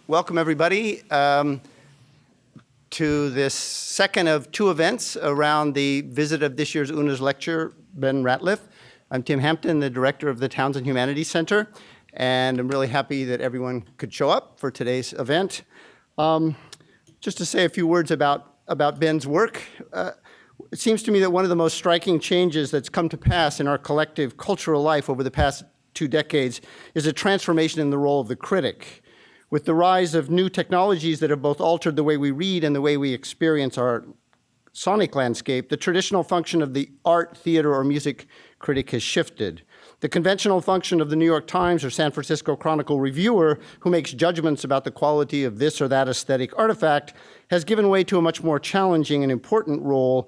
Welcome, everybody, to this second of two events around the visit of this year's UNA's lecture, Ben Ratliff. I'm Tim Hampton, the director of the Townsend Humanities Center, and I'm really happy that everyone could show up for today's event. Just to say a few words about Ben's work, it seems to me that one of the most striking changes that's come to pass in our collective cultural life over the past 2 decades is a transformation in the role of the critic. With the rise of new technologies that have both altered the way we read and the way we experience our sonic landscape, the traditional function of the art, theater, or music critic has shifted. The conventional function of the New York Times or San Francisco Chronicle reviewer, who makes judgments about the quality of this or that aesthetic artifact, has given way to a much more challenging and important role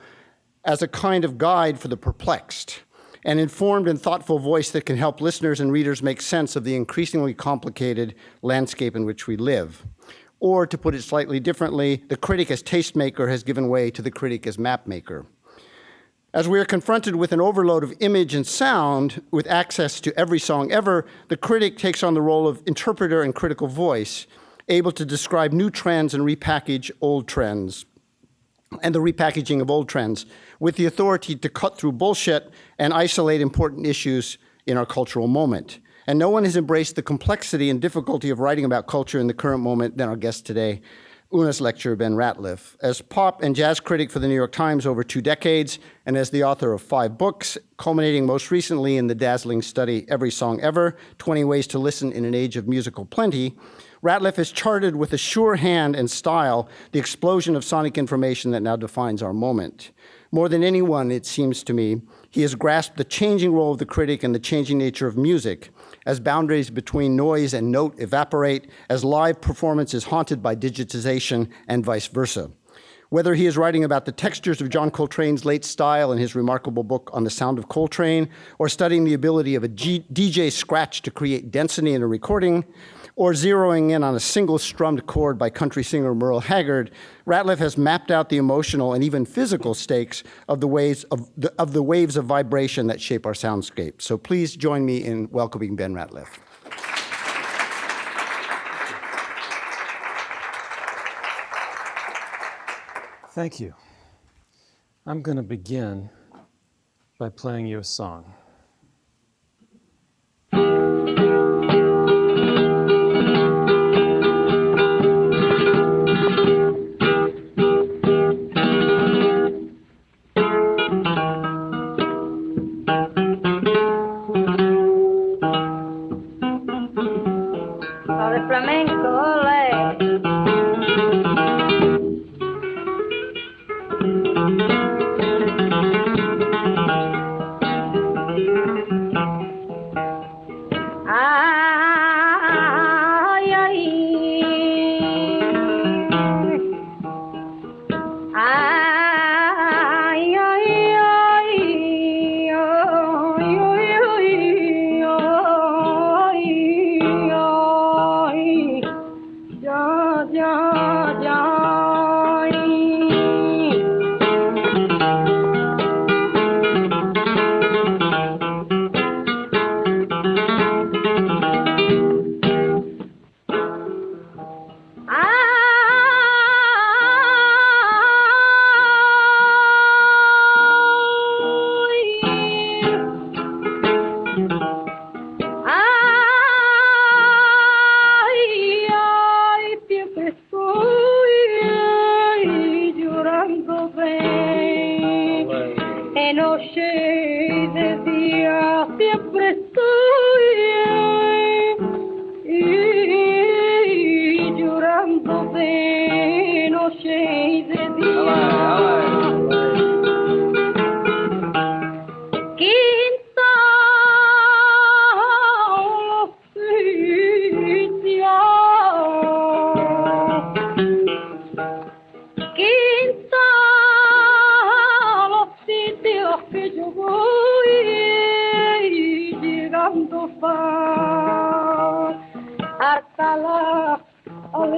as a kind of guide for the perplexed, an informed and thoughtful voice that can help listeners and readers make sense of the increasingly complicated landscape in which we live. Or, to put it slightly differently, the critic as tastemaker has given way to the critic as mapmaker. As we are confronted with an overload of image and sound, with access to every song ever, the critic takes on the role of interpreter and critical voice, able to describe new trends and repackage old trends, and the repackaging of old trends, with the authority to cut through bullshit and isolate important issues in our cultural moment. And no one has embraced the complexity and difficulty of writing about culture in the current moment than our guest today, UNA's lecturer, Ben Ratliff. As pop and jazz critic for the New York Times over 2 decades, and as the author of 5 books, culminating most recently in the dazzling study, Every Song Ever, 20 Ways to Listen in an Age of Musical Plenty, Ratliff has charted with a sure hand and style the explosion of sonic information that now defines our moment. More than anyone, it seems to me, he has grasped the changing role of the critic and the changing nature of music, as boundaries between noise and note evaporate, as live performance is haunted by digitization, and vice versa. Whether he is writing about the textures of John Coltrane's late style in his remarkable book On the Sound of Coltrane, or studying the ability of a DJ scratch to create density in a recording, or zeroing in on a single strummed chord by country singer Merle Haggard, Ratliff has mapped out the emotional and even physical stakes of the waves of vibration that shape our soundscape. So please join me in welcoming Ben Ratliff. Thank you. I'm going to begin by playing you a song. Ole,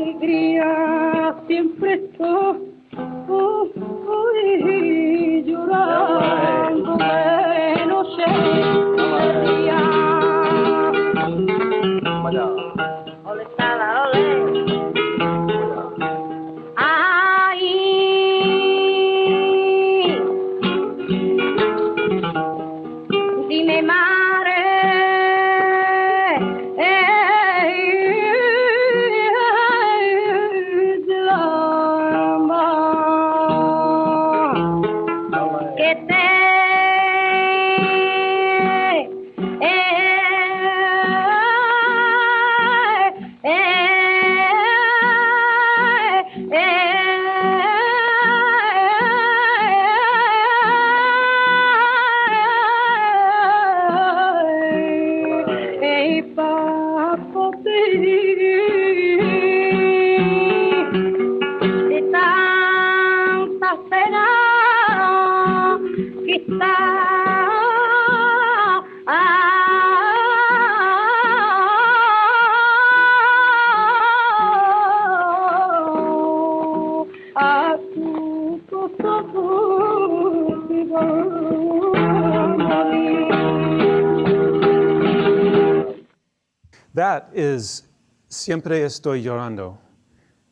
That is Siempre Estoy Llorando,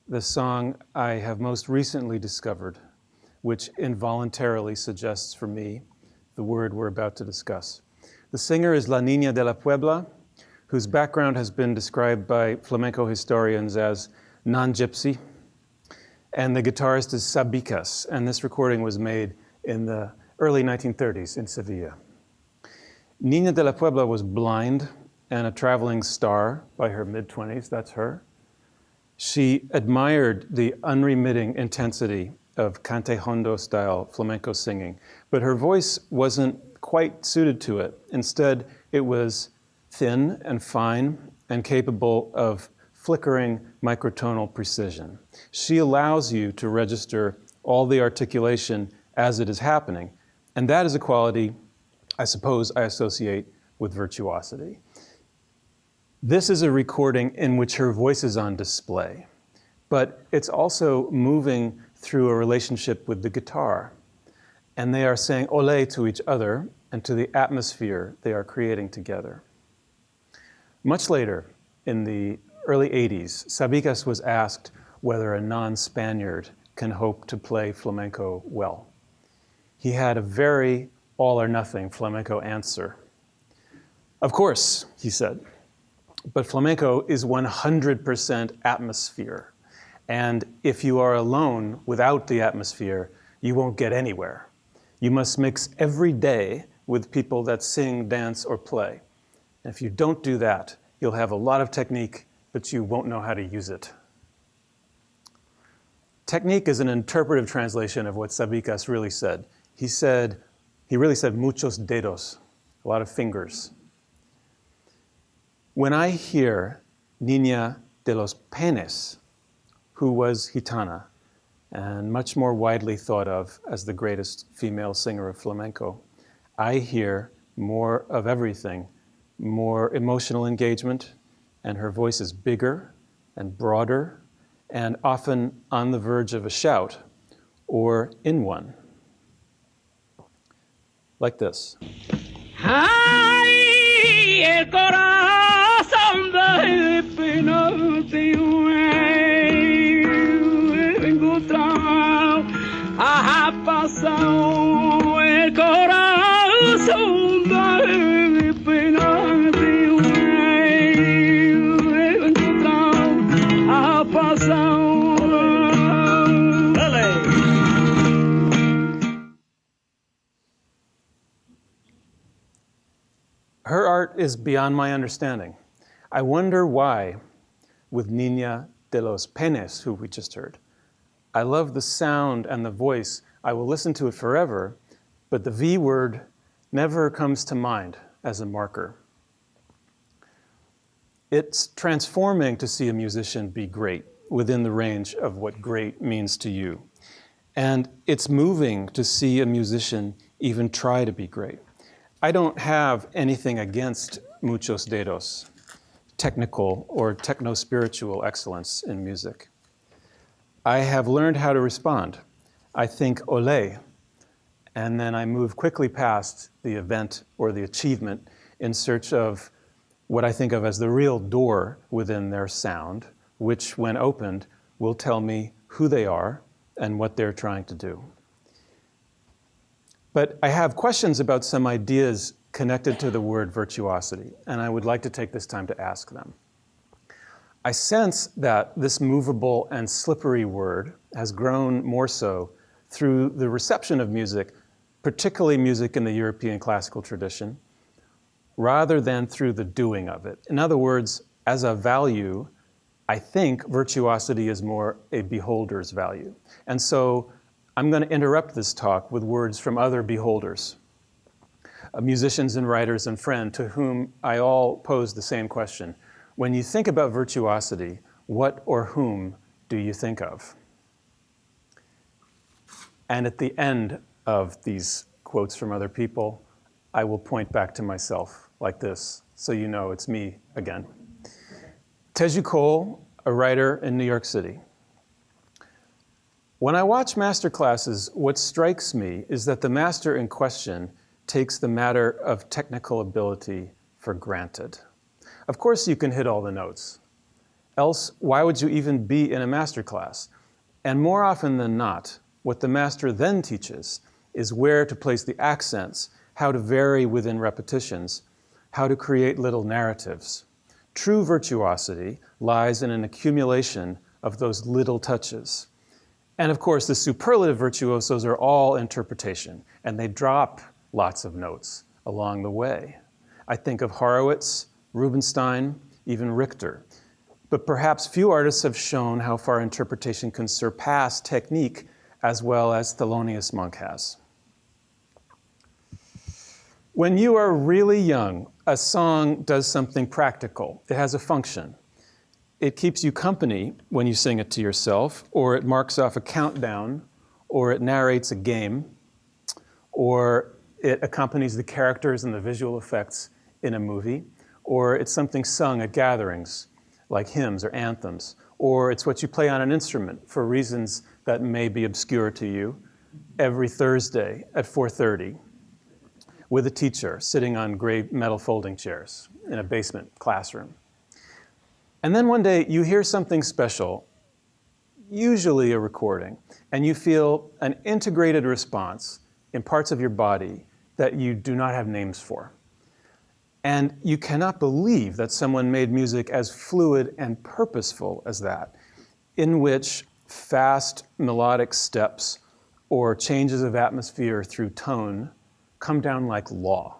the song I have most recently discovered, which involuntarily suggests for me the word we're about to discuss. The singer is La Niña de la Puebla, whose background has been described by flamenco historians as non-gypsy, and the guitarist is Sabicas, and this recording was made in the early 1930s in Sevilla. Niña de la Puebla was blind and a traveling star by her mid-20s, that's her. She admired the unremitting intensity of cante hondo style flamenco singing, but her voice wasn't quite suited to it. Instead, it was thin and fine and capable of flickering microtonal precision. She allows you to register all the articulation as it is happening, and that is a quality I suppose I associate with virtuosity. This is a recording in which her voice is on display, but it's also moving through a relationship with the guitar. And they are saying ole to each other and to the atmosphere they are creating together. Much later, in the early 80s, Sabicas was asked whether a non-Spaniard can hope to play flamenco well. He had a very all-or-nothing flamenco answer. Of course, he said, but flamenco is 100% atmosphere. And if you are alone without the atmosphere, you won't get anywhere. You must mix every day with people that sing, dance, or play. And if you don't do that, you'll have a lot of technique, but you won't know how to use it. Technique is an interpretive translation of what Sabicas really said. He really said muchos dedos, a lot of fingers. When I hear Niña de los Peines, who was Gitana and much more widely thought of as the greatest female singer of flamenco, I hear more of everything, more emotional engagement, and her voice is bigger and broader and often on the verge of a shout or in one. Like this. Ay, el corazón de pena ha pasado el corazón de pena ha pasado. Her art is beyond my understanding. I wonder why, with Niña de los Peines, who we just heard, I love the sound and the voice. I will listen to it forever, but the V word never comes to mind as a marker. It's transforming to see a musician be great within the range of what great means to you. And it's moving to see a musician even try to be great. I don't have anything against muchos dedos, technical or techno-spiritual excellence in music. I have learned how to respond. I think ole, and then I move quickly past the event or the achievement in search of what I think of as the real door within their sound, which when opened will tell me who they are and what they're trying to do. But I have questions about some ideas connected to the word virtuosity, and I would like to take this time to ask them. I sense that this movable and slippery word has grown more so through the reception of music, particularly music in the European classical tradition, rather than through the doing of it. In other words, as a value, I think virtuosity is more a beholder's value. And so I'm going to interrupt this talk with words from other beholders, musicians and writers and friends to whom I all pose the same question. When you think about virtuosity, what or whom do you think of? And at the end of these quotes from other people, I will point back to myself like this, so you know it's me again. Teju Cole, a writer in New York City. When I watch master classes, what strikes me is that the master in question takes the matter of technical ability for granted. Of course you can hit all the notes. Else, why would you even be in a master class? And more often than not, what the master then teaches is where to place the accents, how to vary within repetitions, how to create little narratives. True virtuosity lies in an accumulation of those little touches. And of course, the superlative virtuosos are all interpretation, and they drop lots of notes along the way. I think of Horowitz, Rubinstein, even Richter. But perhaps few artists have shown how far interpretation can surpass technique as well as Thelonious Monk has. When you are really young, a song does something practical. It has a function. It keeps you company when you sing it to yourself, or it marks off a countdown, or it narrates a game, or it accompanies the characters and the visual effects in a movie, or it's something sung at gatherings, like hymns or anthems, or it's what you play on an instrument for reasons that may be obscure to you every Thursday at 4:30 with a teacher sitting on gray metal folding chairs in a basement classroom. And then one day you hear something special, usually a recording, and you feel an integrated response in parts of your body that you do not have names for. And you cannot believe that someone made music as fluid and purposeful as that, in which fast melodic steps or changes of atmosphere through tone come down like law.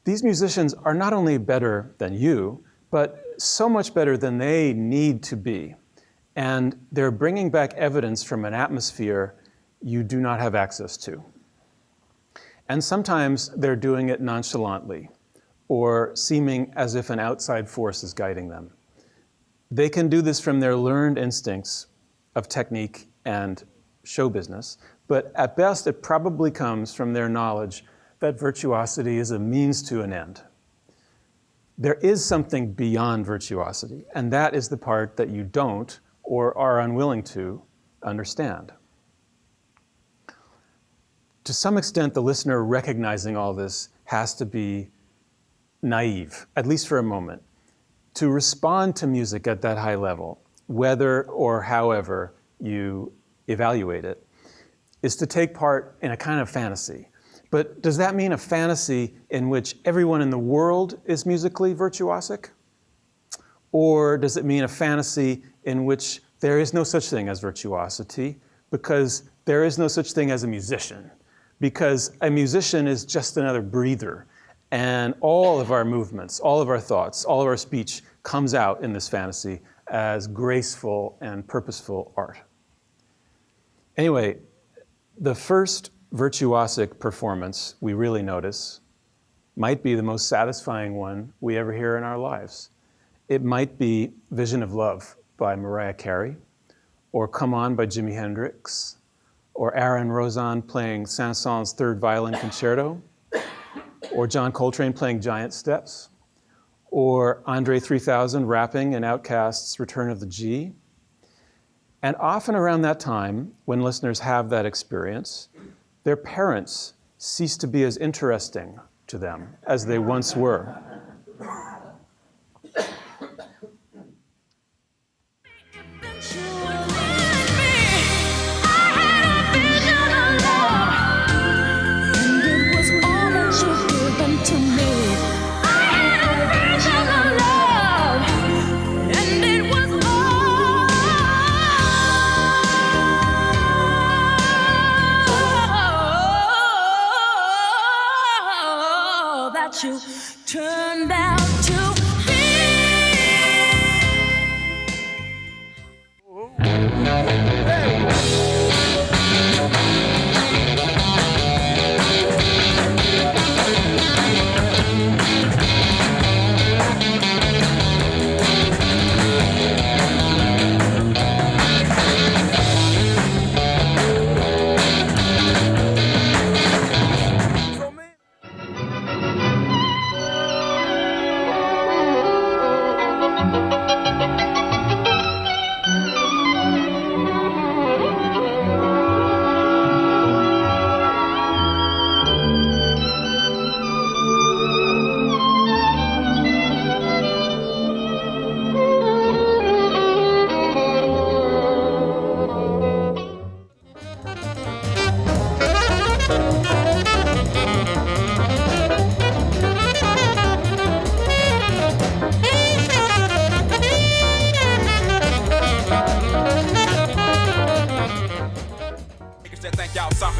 These musicians are not only better than you, but so much better than they need to be. And they're bringing back evidence from an atmosphere you do not have access to. And sometimes they're doing it nonchalantly, or seeming as if an outside force is guiding them. They can do this from their learned instincts of technique and show business, but at best it probably comes from their knowledge that virtuosity is a means to an end. There is something beyond virtuosity, and that is the part that you don't or are unwilling to understand. To some extent, the listener recognizing all this has to be naive, at least for a moment. To respond to music at that high level, whether or however you evaluate it, is to take part in a kind of fantasy. But does that mean a fantasy in which everyone in the world is musically virtuosic? Or does it mean a fantasy in which there is no such thing as virtuosity because there is no such thing as a musician? Because a musician is just another breather, and all of our movements, all of our thoughts, all of our speech comes out in this fantasy as graceful and purposeful art. Anyway, the first virtuosic performance we really notice might be the most satisfying one we ever hear in our lives. It might be Vision of Love by Mariah Carey, or Come On by Jimi Hendrix, or Aaron Rozon playing Saint-Saëns' Third Violin Concerto, or John Coltrane playing Giant Steps, or Andre 3000 rapping in Outkast's Return of the G. And often around that time, when listeners have that experience, their parents cease to be as interesting to them as they once were. what you turned out to be.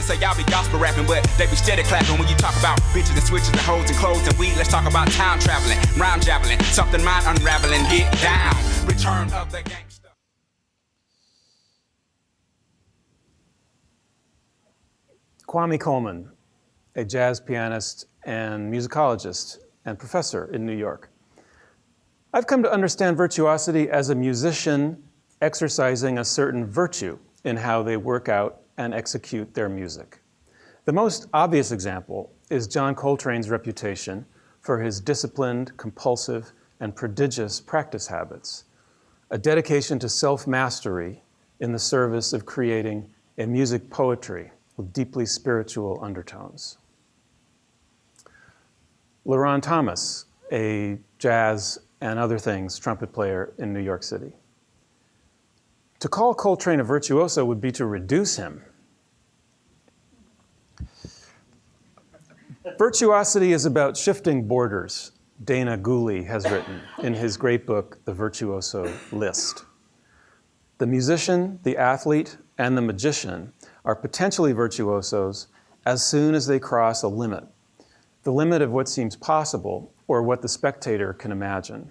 Say y'all be gospel rapping, but they be steady clapping when you talk about bitches and switches and hoes and clothes and weed. Let's talk about time traveling, rhyme javelin, something mind unraveling. Get down, return of the gangster. Kwame Coleman, a jazz pianist and musicologist and professor in New York. I've come to understand virtuosity as a musician exercising a certain virtue in how they work out and execute their music. The most obvious example is John Coltrane's reputation for his disciplined, compulsive, and prodigious practice habits, a dedication to self-mastery in the service of creating a music poetry with deeply spiritual undertones. LaRon Thomas, a jazz and other things trumpet player in New York City. To call Coltrane a virtuoso would be to reduce him. Virtuosity is about shifting borders, Dana Gooley has written in his great book, The Virtuoso List. The musician, the athlete, and the magician are potentially virtuosos as soon as they cross a limit, the limit of what seems possible or what the spectator can imagine.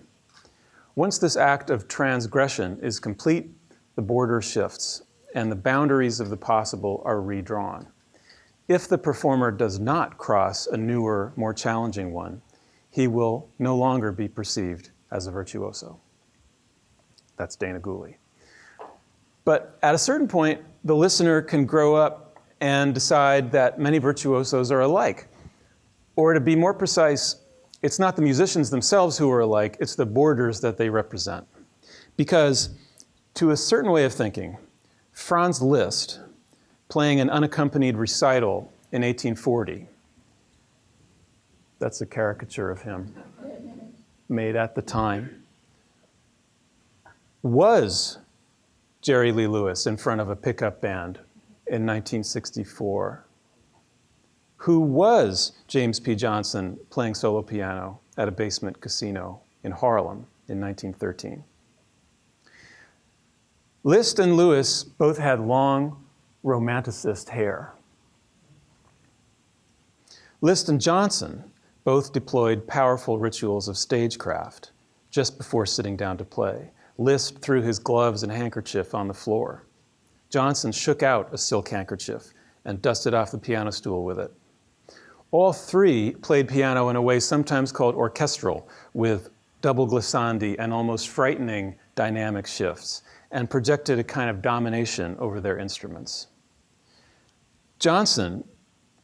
Once this act of transgression is complete, the border shifts and the boundaries of the possible are redrawn. If the performer does not cross a newer, more challenging one, he will no longer be perceived as a virtuoso. That's Dana Gooley. But at a certain point, the listener can grow up and decide that many virtuosos are alike. Or to be more precise, it's not the musicians themselves who are alike, it's the borders that they represent. Because to a certain way of thinking, Franz Liszt, playing an unaccompanied recital in 1840, that's a caricature of him made at the time, was Jerry Lee Lewis in front of a pickup band in 1964, who was James P. Johnson playing solo piano at a basement casino in Harlem in 1913. Liszt and Lewis both had long, romanticist hair. Liszt and Johnson both deployed powerful rituals of stagecraft just before sitting down to play. Liszt threw his gloves and handkerchief on the floor. Johnson shook out a silk handkerchief and dusted off the piano stool with it. All three played piano in a way sometimes called orchestral, with double glissandi and almost frightening dynamic shifts, and projected a kind of domination over their instruments. Johnson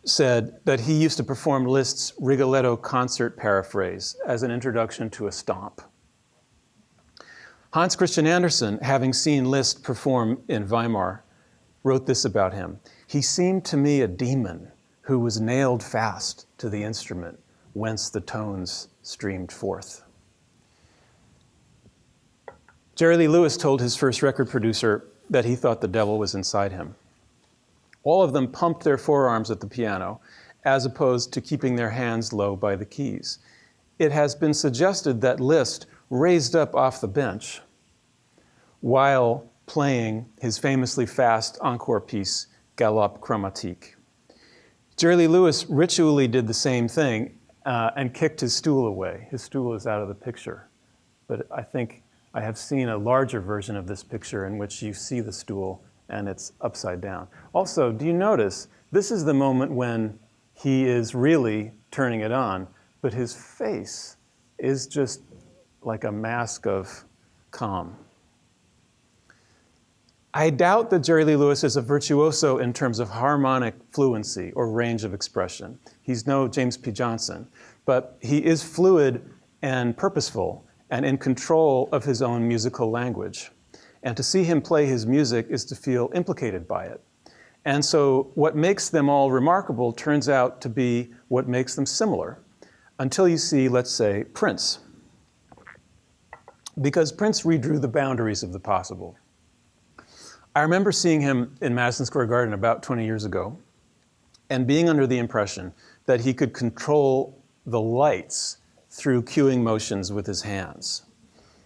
said that he used to perform Liszt's Rigoletto concert paraphrase as an introduction to a stomp. Hans Christian Andersen, having seen Liszt perform in Weimar, wrote this about him: "He seemed to me a demon who was nailed fast to the instrument whence the tones streamed forth." Jerry Lee Lewis told his first record producer that he thought the devil was inside him. All of them pumped their forearms at the piano, as opposed to keeping their hands low by the keys. It has been suggested that Liszt raised up off the bench while playing his famously fast encore piece, Galop Chromatique. Jerry Lee Lewis ritually did the same thing and kicked his stool away. His stool is out of the picture. But I think I have seen a larger version of this picture in which you see the stool and it's upside down. Also, do you notice, this is the moment when he is really turning it on, but his face is just like a mask of calm. I doubt that Jerry Lee Lewis is a virtuoso in terms of harmonic fluency or range of expression. He's no James P. Johnson, but he is fluid and purposeful and in control of his own musical language. And to see him play his music is to feel implicated by it. And so what makes them all remarkable turns out to be what makes them similar, until you see, let's say, Prince. Because Prince redrew the boundaries of the possible. I remember seeing him in Madison Square Garden about 20 years ago and being under the impression that he could control the lights through cueing motions with his hands.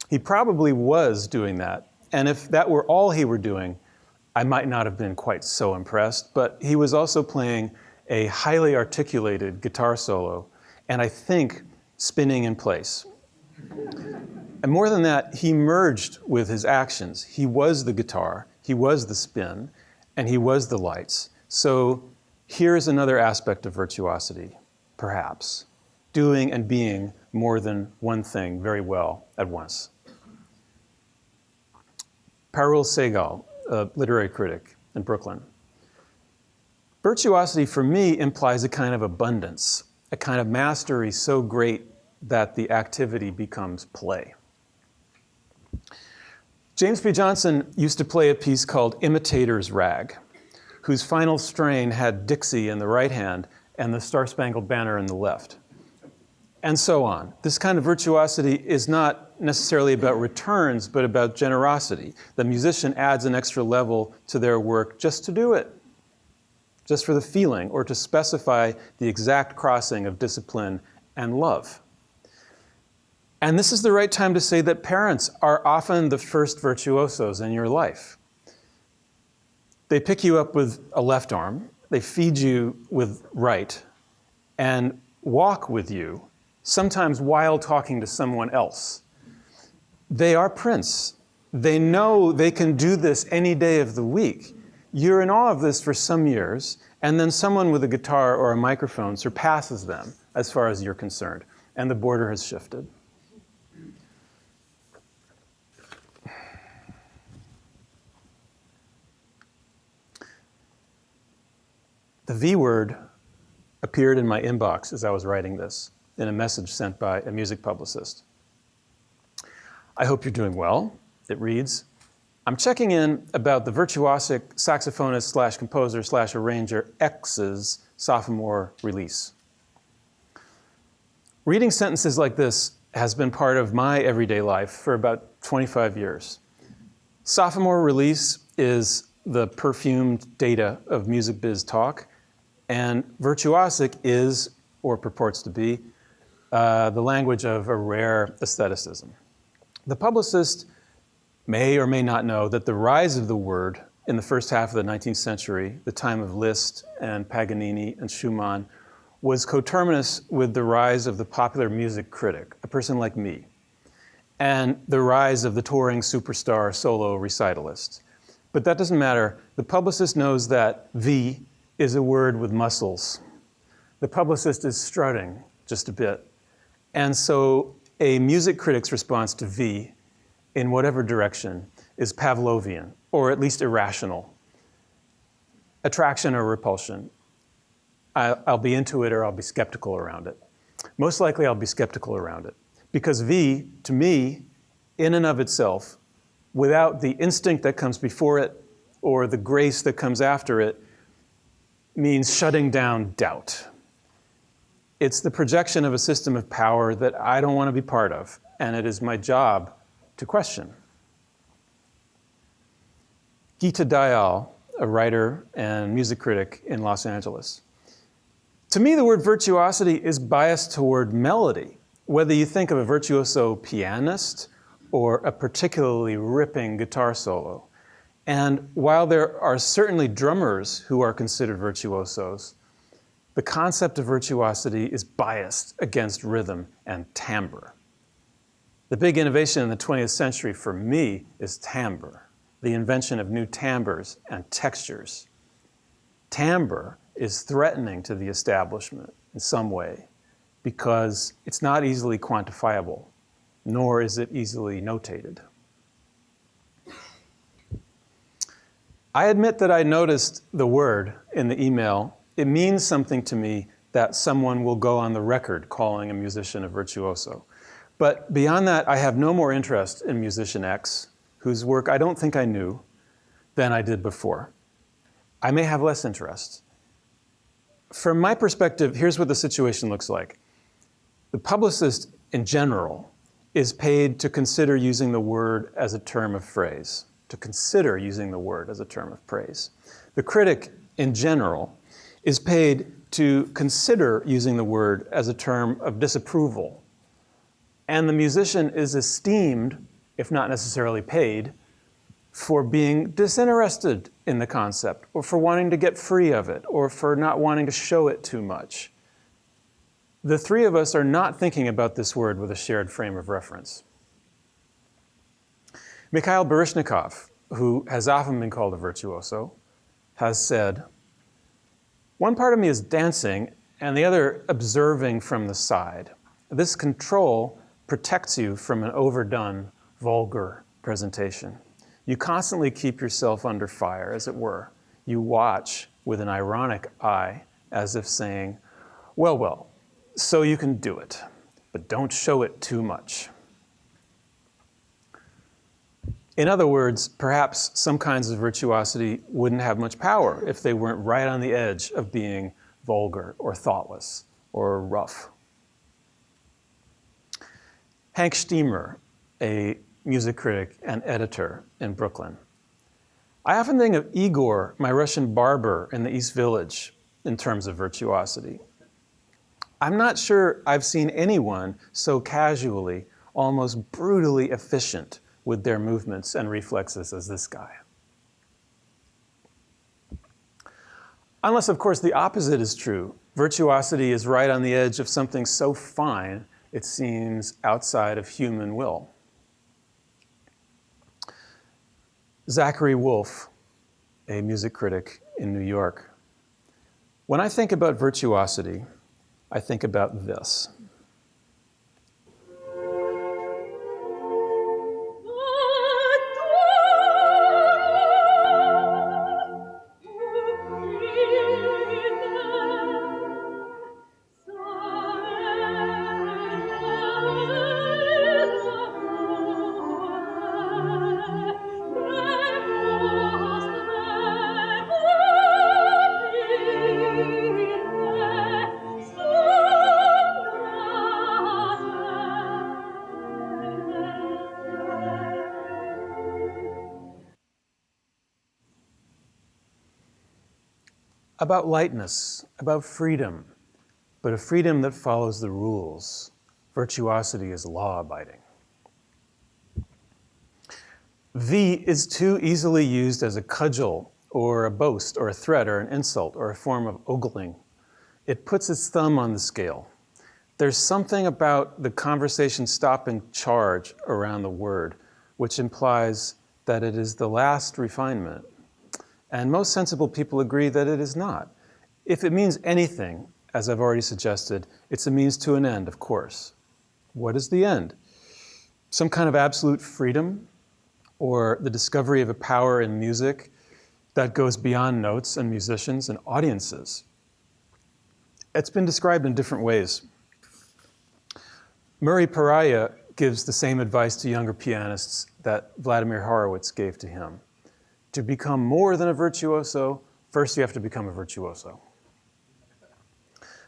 He probably was doing that, and if that were all he were doing, I might not have been quite so impressed, but he was also playing a highly articulated guitar solo, and I think spinning in place. And more than that, he merged with his actions. He was the guitar, he was the spin, and he was the lights. So here's another aspect of virtuosity, perhaps, doing and being more than one thing very well at once. Parul Sehgal, a literary critic in Brooklyn. Virtuosity for me implies a kind of abundance, a kind of mastery so great that the activity becomes play. James P. Johnson used to play a piece called Imitator's Rag, whose final strain had Dixie in the right hand and the Star-Spangled Banner in the left, and so on. This kind of virtuosity is not necessarily about returns, but about generosity. The musician adds an extra level to their work just to do it, just for the feeling, or to specify the exact crossing of discipline and love. And this is the right time to say that parents are often the first virtuosos in your life. They pick you up with a left arm, they feed you with right, and walk with you, sometimes while talking to someone else. They are Prince. They know they can do this any day of the week. You're in awe of this for some years, and then someone with a guitar or a microphone surpasses them as far as you're concerned, and the border has shifted. The V word appeared in my inbox as I was writing this, in a message sent by a music publicist. I hope you're doing well. It reads, I'm checking in about the virtuosic saxophonist / composer / arranger X's sophomore release. Reading sentences like this has been part of my everyday life for about 25 years. Sophomore release is the perfumed data of music biz talk, and virtuosic is, or purports to be, the language of a rare aestheticism. The publicist may or may not know that the rise of the word in the first half of the 19th century, the time of Liszt and Paganini and Schumann, was coterminous with the rise of the popular music critic, a person like me, and the rise of the touring superstar solo recitalist. But that doesn't matter. The publicist knows that V is a word with muscles. The publicist is strutting just a bit. And so a music critic's response to V, in whatever direction, is Pavlovian, or at least irrational. Attraction or repulsion. I'll be into it or I'll be skeptical around it. Most likely I'll be skeptical around it. Because V, to me, in and of itself, without the instinct that comes before it or the grace that comes after it, means shutting down doubt. It's the projection of a system of power that I don't want to be part of, and it is my job to question. Geeta Dayal, a writer and music critic in Los Angeles. To me, the word virtuosity is biased toward melody, whether you think of a virtuoso pianist or a particularly ripping guitar solo. And while there are certainly drummers who are considered virtuosos, The concept of virtuosity is biased against rhythm and timbre. The big innovation in the 20th century for me is timbre, the invention of new timbres and textures. Timbre is threatening to the establishment in some way because it's not easily quantifiable, nor is it easily notated. I admit that I noticed the word in the email. It means something to me that someone will go on the record calling a musician a virtuoso. But beyond that, I have no more interest in musician X, whose work I don't think I knew, than I did before. I may have less interest. From my perspective, here's what the situation looks like. The publicist, in general, is paid to consider using the word as a term of phrase, to consider using the word as a term of praise. The critic, in general, is paid to consider using the word as a term of disapproval. And the musician is esteemed, if not necessarily paid, for being disinterested in the concept, or for wanting to get free of it, or for not wanting to show it too much. The three of us are not thinking about this word with a shared frame of reference. Mikhail Baryshnikov, who has often been called a virtuoso, has said, "One part of me is dancing and the other observing from the side. This control protects you from an overdone, vulgar presentation. You constantly keep yourself under fire, as it were. You watch with an ironic eye, as if saying, 'Well, well, so you can do it, but don't show it too much.'" In other words, perhaps some kinds of virtuosity wouldn't have much power if they weren't right on the edge of being vulgar or thoughtless or rough. Hank Stiemer, a music critic and editor in Brooklyn. I often think of Igor, my Russian barber in the East Village, in terms of virtuosity. I'm not sure I've seen anyone so casually, almost brutally efficient with their movements and reflexes as this guy. Unless, of course, the opposite is true. Virtuosity is right on the edge of something so fine it seems outside of human will. Zachary Wolfe, a music critic in New York. When I think about virtuosity, I think about this. About lightness, about freedom, but a freedom that follows the rules. Virtuosity is law-abiding. V is too easily used as a cudgel or a boast or a threat or an insult or a form of ogling. It puts its thumb on the scale. There's something about the conversation stopping charge around the word, which implies that it is the last refinement. And most sensible people agree that it is not. If it means anything, as I've already suggested, it's a means to an end, of course. What is the end? Some kind of absolute freedom, or the discovery of a power in music that goes beyond notes and musicians and audiences. It's been described in different ways. Murray Pariah gives the same advice to younger pianists that Vladimir Horowitz gave to him. To become more than a virtuoso, first you have to become a virtuoso.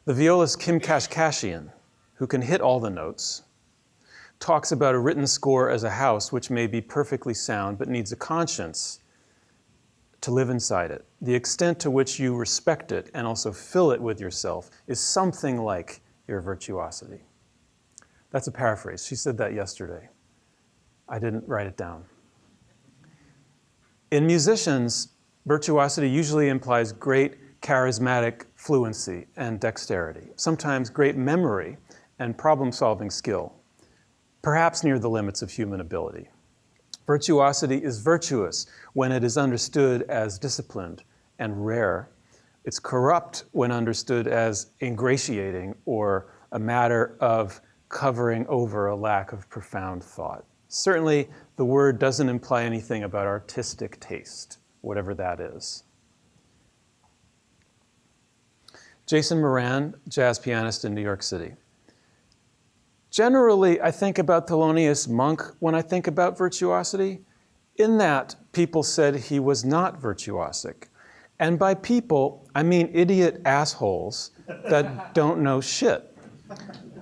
The violist Kim Kashkashian, who can hit all the notes, talks about a written score as a house which may be perfectly sound but needs a conscience to live inside it. The extent to which you respect it and also fill it with yourself is something like your virtuosity. That's a paraphrase. She said that yesterday. I didn't write it down. In musicians, virtuosity usually implies great charismatic fluency and dexterity, sometimes great memory and problem-solving skill, perhaps near the limits of human ability. Virtuosity is virtuous when it is understood as disciplined and rare. It's corrupt when understood as ingratiating or a matter of covering over a lack of profound thought. Certainly, the word doesn't imply anything about artistic taste, whatever that is. Jason Moran, jazz pianist in New York City. Generally, I think about Thelonious Monk when I think about virtuosity. In that, people said he was not virtuosic. And by people, I mean idiot assholes that don't know shit.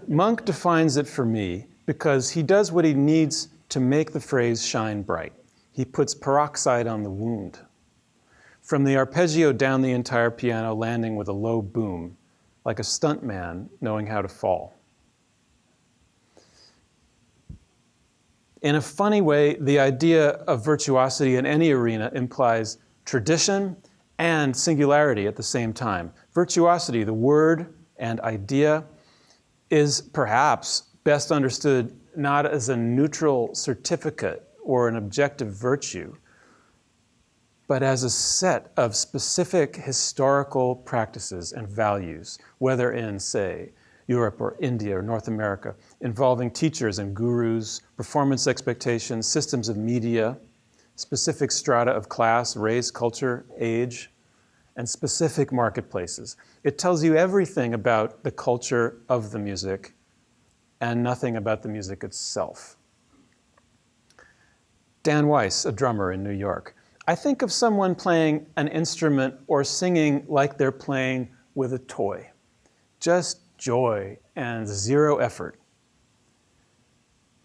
Monk defines it for me because he does what he needs to make the phrase shine bright. He puts peroxide on the wound. From the arpeggio down the entire piano, landing with a low boom, like a stuntman knowing how to fall. In a funny way, the idea of virtuosity in any arena implies tradition and singularity at the same time. Virtuosity, the word and idea, is perhaps best understood not as a neutral certificate or an objective virtue, but as a set of specific historical practices and values, whether in, say, Europe or India or North America, involving teachers and gurus, performance expectations, systems of media, specific strata of class, race, culture, age, and specific marketplaces. It tells you everything about the culture of the music and nothing about the music itself. Dan Weiss, a drummer in New York. I think of someone playing an instrument or singing like they're playing with a toy. Just joy and zero effort.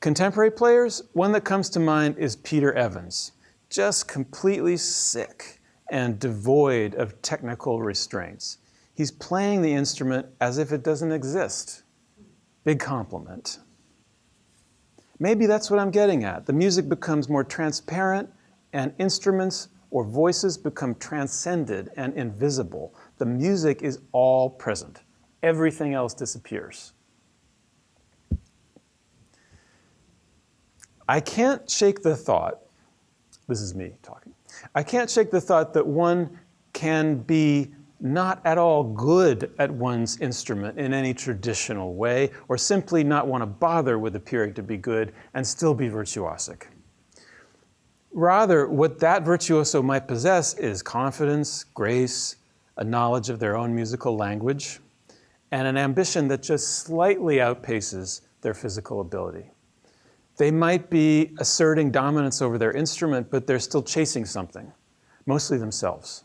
Contemporary players, one that comes to mind is Peter Evans. Just completely sick and devoid of technical restraints. He's playing the instrument as if it doesn't exist. Big compliment. Maybe that's what I'm getting at. The music becomes more transparent and instruments or voices become transcended and invisible. The music is all present. Everything else disappears. I can't shake the thought, this is me talking, I can't shake the thought that one can be not at all good at one's instrument in any traditional way, or simply not want to bother with appearing to be good and still be virtuosic. Rather, what that virtuoso might possess is confidence, grace, a knowledge of their own musical language, and an ambition that just slightly outpaces their physical ability. They might be asserting dominance over their instrument, but they're still chasing something, mostly themselves.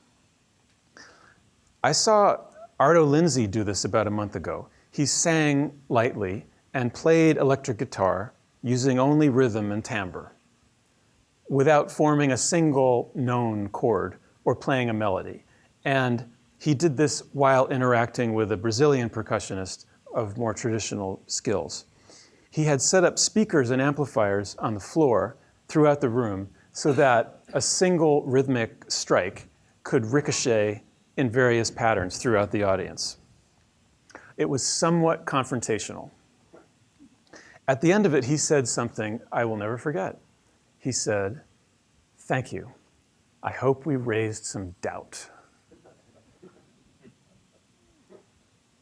I saw Arto Lindsay do this about a month ago. He sang lightly and played electric guitar using only rhythm and timbre, without forming a single known chord or playing a melody. And he did this while interacting with a Brazilian percussionist of more traditional skills. He had set up speakers and amplifiers on the floor throughout the room so that a single rhythmic strike could ricochet in various patterns throughout the audience. It was somewhat confrontational. At the end of it, he said something I will never forget. He said, "Thank you. I hope we raised some doubt."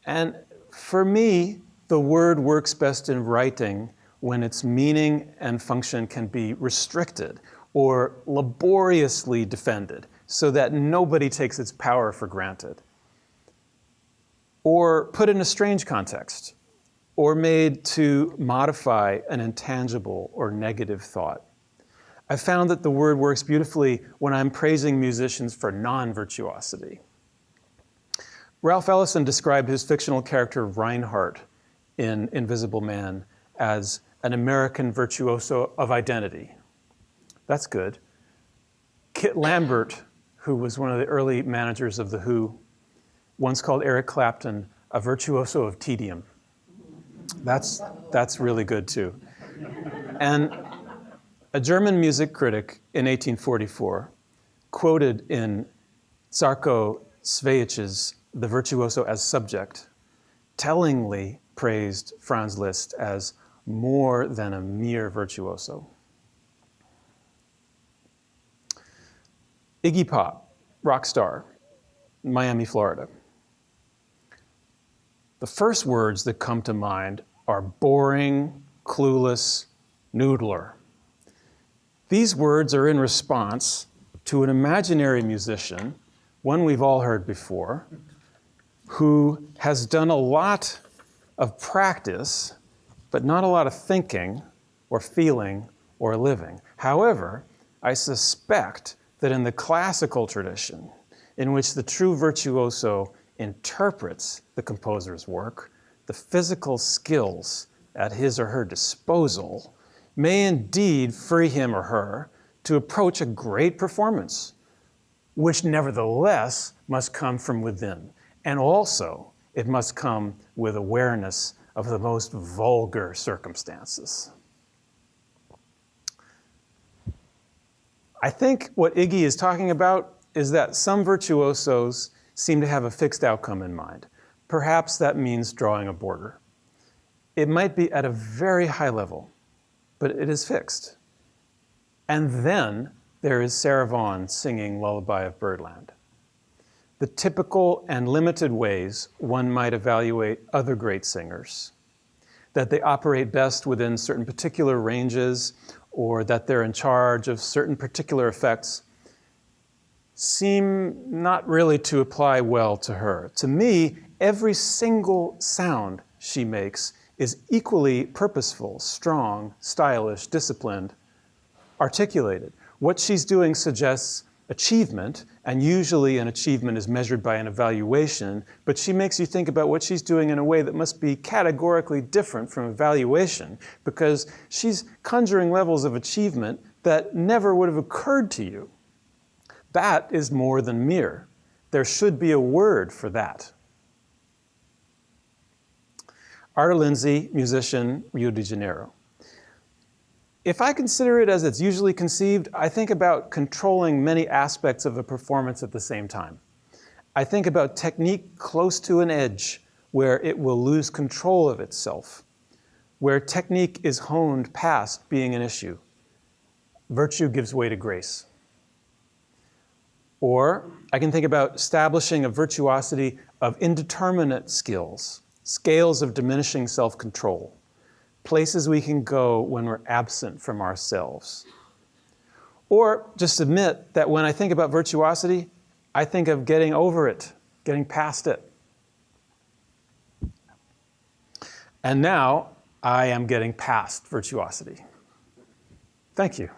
And for me, the word works best in writing when its meaning and function can be restricted or laboriously defended so that nobody takes its power for granted, or put in a strange context, or made to modify an intangible or negative thought. I found that the word works beautifully when I'm praising musicians for non-virtuosity. Ralph Ellison described his fictional character Reinhardt in Invisible Man as an American virtuoso of identity. That's good. Kit Lambert, who was one of the early managers of The Who, once called Eric Clapton a virtuoso of tedium. That's really good too. And a German music critic in 1844 quoted in Zarko Sveich's The Virtuoso as Subject tellingly praised Franz Liszt as more than a mere virtuoso. Iggy Pop, rock star, Miami, Florida. The first words that come to mind are boring, clueless, noodler. These words are in response to an imaginary musician, one we've all heard before, who has done a lot of practice, but not a lot of thinking or feeling or living. However, I suspect that in the classical tradition, in which the true virtuoso interprets the composer's work, the physical skills at his or her disposal may indeed free him or her to approach a great performance, which nevertheless must come from within. And also, it must come with awareness of the most vulgar circumstances. I think what Iggy is talking about is that some virtuosos seem to have a fixed outcome in mind. Perhaps that means drawing a border. It might be at a very high level, but it is fixed. And then there is Sarah Vaughan singing Lullaby of Birdland. The typical and limited ways one might evaluate other great singers, that they operate best within certain particular ranges, or that they're in charge of certain particular effects, seem not really to apply well to her. To me, every single sound she makes is equally purposeful, strong, stylish, disciplined, articulated. What she's doing suggests achievement, and usually an achievement is measured by an evaluation, but she makes you think about what she's doing in a way that must be categorically different from evaluation, because she's conjuring levels of achievement that never would have occurred to you. That is more than mere. There should be a word for that. Arda Lindsay, musician, Rio de Janeiro. If I consider it as it's usually conceived, I think about controlling many aspects of a performance at the same time. I think about technique close to an edge where it will lose control of itself, where technique is honed past being an issue. Virtue gives way to grace. Or I can think about establishing a virtuosity of indeterminate skills, scales of diminishing self-control, places we can go when we're absent from ourselves. Or just admit that when I think about virtuosity, I think of getting over it, getting past it. And now I am getting past virtuosity. Thank you.